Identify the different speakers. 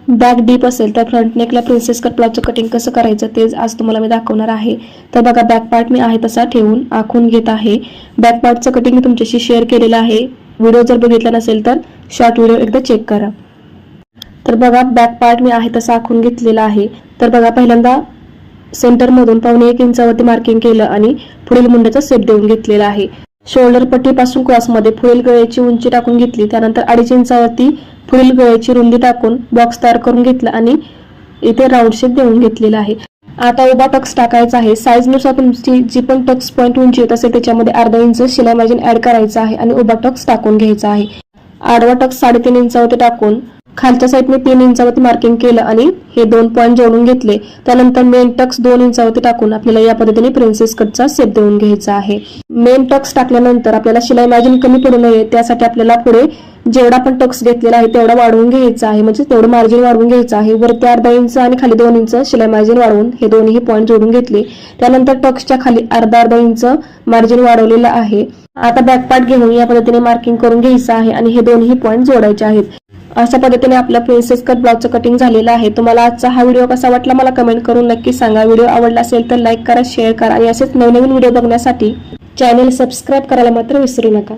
Speaker 1: Back deep असेल तर front नेकला princess cut ब्लाउजचं cutting कसं करायचं ते आज तुम्हाला मी दाखवणार आहे। तर बघा, बॅक पार्ट मी आहे तसा ठेवून आखून घेत आहे। बॅक पार्टचं कटिंग मी तुमच्याशी शेअर केलेलं आहे। व्हिडिओ जर बघितला नसेल तर शॉर्ट व्हिडिओ एकदा चेक करा। तर बघा, बॅक पार्ट मी आहे तसा आखून घेतलेला आहे। तर बघा, पहिल्यांदा सेंटर मधून 1.25 इंचावरती मार्किंग केलं आणि पुढील मुंड्याचा शेप देऊन घेतलेला आहे। शोल्डर पट्टीपासून क्रॉसमध्ये पुढील गळ्याची उंची टाकून घेतली। त्यानंतर 2.5 इंचावरती पुढील गळ्याची रुंदी टाकून बॉक्स तयार करून घेतला आणि इथे राऊंड शेप देऊन घेतलेला आहे। आता उभा टक्स टाकायचा आहे। साईज नुसार तुमची जी पण टक्स पॉइंट उंची येत असेल त्याच्यामध्ये अर्धा इंच शिलाई मार्जिन ऍड करायचा आहे आणि उभा टक्स टाकून घ्यायचा आहे। आडवा टक्स 3.5 इंचावरती टाकून खालच्या साईडने 3 इंचावरती मार्किंग केलं आणि हे 2 पॉइंट जोडून घेतले। त्यानंतर मेन टक्स 2 इंचावरती टाकून आपल्याला या पद्धतीने प्रिन्सेस कटचा शेप देऊन घ्यायचा आहे। मेन टक्स टाकल्यानंतर आपल्याला शिलाई मार्जिन कमी पडू नये त्यासाठी आपल्याला पुढे जेवढा पण टक्स घेतलेला आहे तेवढा वाढवून घ्यायचा आहे, म्हणजे तेवढं मार्जिन वाढवून घ्यायचं आहे। वरती अर्धा इंच आणि खाली 2 इंच शिलाई मार्जिन वाढवून हे दोन्ही पॉइंट जोडून घेतले। त्यानंतर टक्सच्या खाली अर्धा इंच मार्जिन वाढवलेलं आहे। आता बॅक पार्ट घेऊन या पद्धतीने मार्किंग करून घ्यायचं आहे आणि हे दोन्ही पॉइंट जोडायचे आहेत। अशा पद्धतीने आपला प्रिन्सेस कट ब्लाउजचं कटिंग झालेलं आहे। तुम्हाला आजचा हा व्हिडिओ कसा वाटला मला कमेंट करून नक्की सांगा। व्हिडिओ आवडला असेल तर लाईक करा, शेअर करा आणि असेच नवनवीन व्हिडिओ बघण्यासाठी चॅनल सबस्क्राईब करायला मात्र विसरू नका।